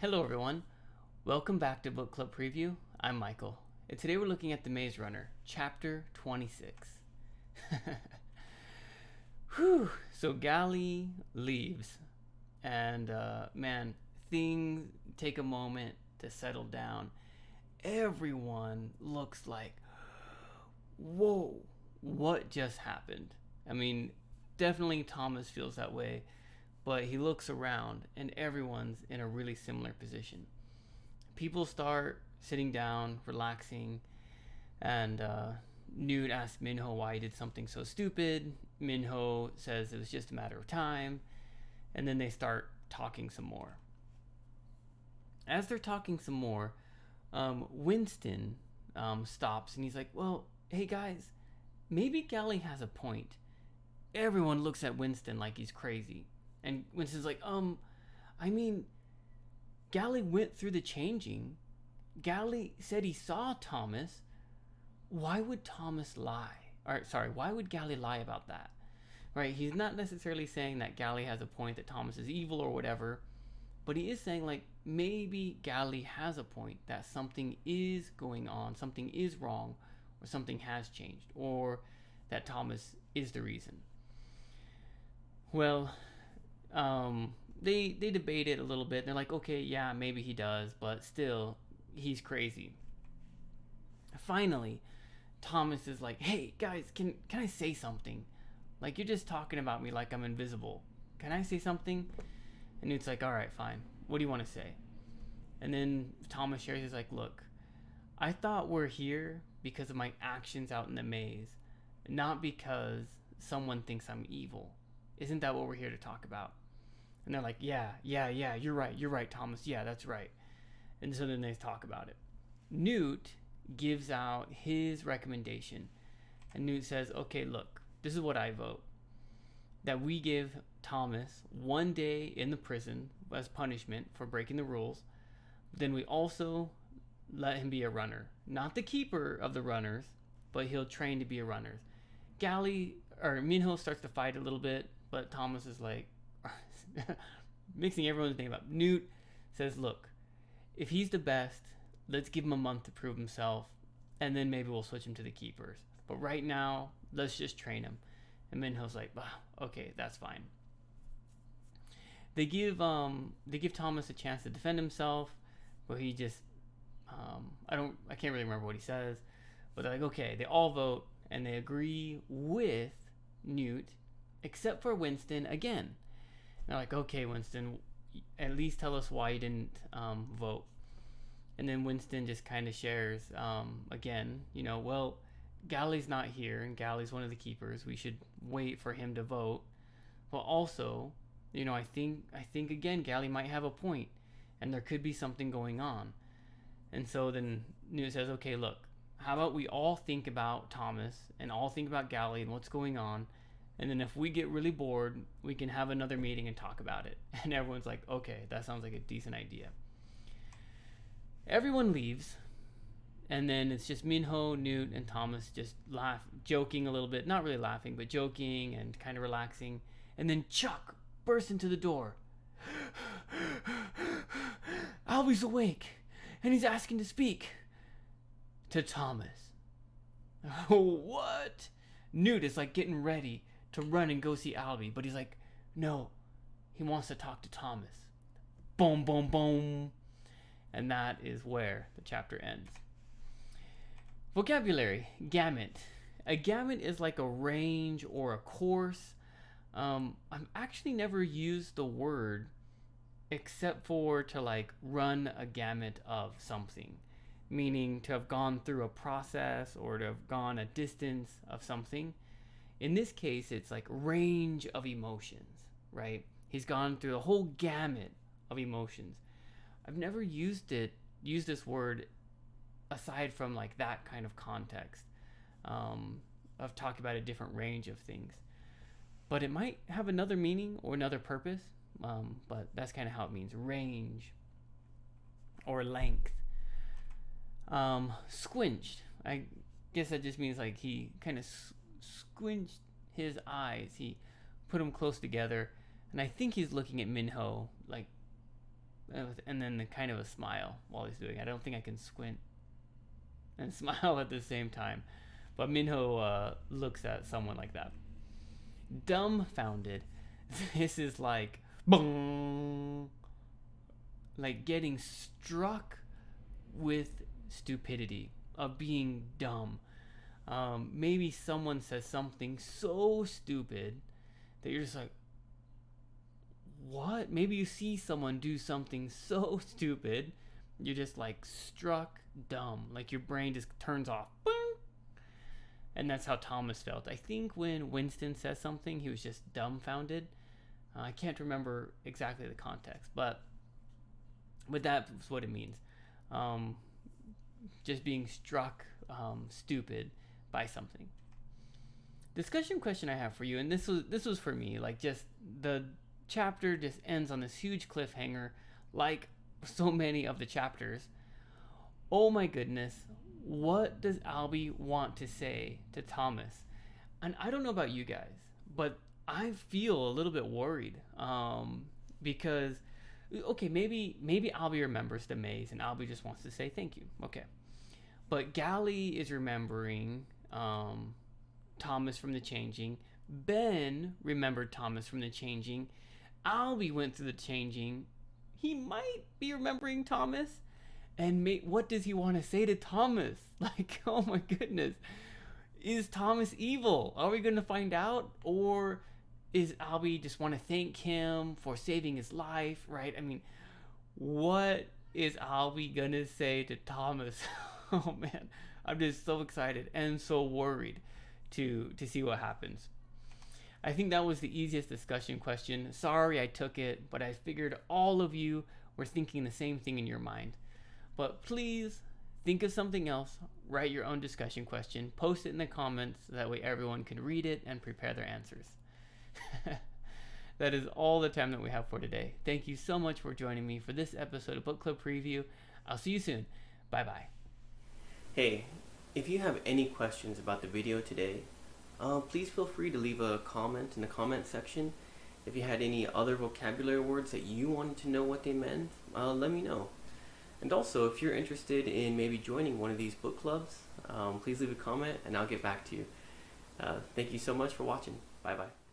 Hello everyone, welcome back to Book Club Preview. I'm Michael, and today we're looking at The Maze Runner, Chapter 26. Whew, so Gally leaves, and man, things take a moment to settle down. Everyone looks like, whoa, what just happened? I mean, definitely Thomas feels that way, but he looks around and everyone's in a really similar position. People start sitting down, relaxing, and Newt asks Minho why he did something so stupid. Minho says it was just a matter of time, and then they start talking some more. As they're talking some more, Winston stops and he's like, well, hey guys, maybe Gally has a point. Everyone looks at Winston like he's crazy. And Winston's like, I mean, Gally went through the changing. Gally said he saw Thomas. Why would Thomas lie? Why would Gally lie about that? Right? He's not necessarily saying that Gally has a point, that Thomas is evil or whatever, but he is saying, like, maybe Gally has a point, that something is going on, something is wrong, or something has changed, or that Thomas is the reason. Well, they debate it a little bit. They're like, okay, yeah, maybe he does, but still, he's crazy. Finally, Thomas is like, hey guys, can I say something? Like, you're just talking about me like I'm invisible. Can I say something? And Newt's like, all right, fine. What do you want to say? And then Thomas shares, he's like, look, I thought we're here because of my actions out in the maze, not because someone thinks I'm evil. Isn't that what we're here to talk about? And they're like, yeah, you're right, Thomas. Yeah, that's right. And so then they talk about it. Newt gives out his recommendation. And Newt says, okay, look, this is what I vote. That we give Thomas 1 day in the prison as punishment for breaking the rules. Then we also let him be a runner. Not the keeper of the runners, but he'll train to be a runner. Minho starts to fight a little bit, but Thomas is like, mixing everyone's name up. Newt says, look, if he's the best, let's give him a month to prove himself, and then maybe we'll switch him to the keepers. But right now, let's just train him. And Minho's like, okay, that's fine. They give Thomas a chance to defend himself, but he just I can't really remember what he says, but they're like, okay, they all vote and they agree with Newt, except for Winston again. And they're like, okay, Winston, at least tell us why you didn't vote. And then Winston just kind of shares again, well, Gally's not here, and Gally's one of the keepers. We should wait for him to vote. But also, I think again, Gally might have a point, and there could be something going on. And so then Newt says, okay, look, how about we all think about Thomas and all think about Gally and what's going on, and then if we get really bored, we can have another meeting and talk about it. And everyone's like, okay, that sounds like a decent idea. Everyone leaves. And then it's just Minho, Newt, and Thomas just joking a little bit. Not really laughing, but joking and kind of relaxing. And then Chuck bursts into the door. Albie's awake, and he's asking to speak to Thomas. What? Newt is like getting ready to run and go see Albie, but he's like, no, he wants to talk to Thomas. Boom, boom, boom. And that is where the chapter ends. Vocabulary, gamut. A gamut is like a range or a course. I've actually never used the word except for to like run a gamut of something, meaning to have gone through a process or to have gone a distance of something. In this case, it's like range of emotions, right? He's gone through the whole gamut of emotions. I've never used this word aside from like that kind of context of talking about a different range of things, but it might have another meaning or another purpose, but that's kind of how it means, range or length. Squinched, I guess that just means like he kind of squinched his eyes, he put them close together, and I think he's looking at Minho like and then the kind of a smile while he's doing it. I don't think I can squint and smile at the same time. But Minho looks at someone like that. Dumbfounded. This is like, boom, like getting struck with stupidity of being dumb. Maybe someone says something so stupid that you're just like, what? Maybe you see someone do something so stupid, you're just like struck dumb. Like your brain just turns off. Boing. And that's how Thomas felt. I think when Winston says something, he was just dumbfounded. I can't remember exactly the context, but that's what it means. Just being struck stupid by something. Discussion question I have for you, and this was for me, like just the chapter just ends on this huge cliffhanger, like so many of the chapters. Oh my goodness, what does Albie want to say to Thomas? And I don't know about you guys, but I feel a little bit worried because, okay, maybe Albie remembers the maze and Albie just wants to say thank you. Okay, but Gally is remembering Thomas from the changing. Ben remembered Thomas from the changing. Albie went through the changing. He might be remembering Thomas. And what does he want to say to Thomas? Like, oh my goodness. Is Thomas evil? Are we going to find out? Or is Albie just want to thank him for saving his life, right? I mean, what is Albie going to say to Thomas? Oh man, I'm just so excited and so worried to see what happens. I think that was the easiest discussion question. Sorry I took it, but I figured all of you were thinking the same thing in your mind. But please think of something else, write your own discussion question, post it in the comments, so that way everyone can read it and prepare their answers. That is all the time that we have for today. Thank you so much for joining me for this episode of Book Club Preview. I'll see you soon. Bye-bye. Hey, if you have any questions about the video today, please feel free to leave a comment in the comment section. If you had any other vocabulary words that you wanted to know what they meant, let me know. And also, if you're interested in maybe joining one of these book clubs, please leave a comment and I'll get back to you. Thank you so much for watching. Bye-bye.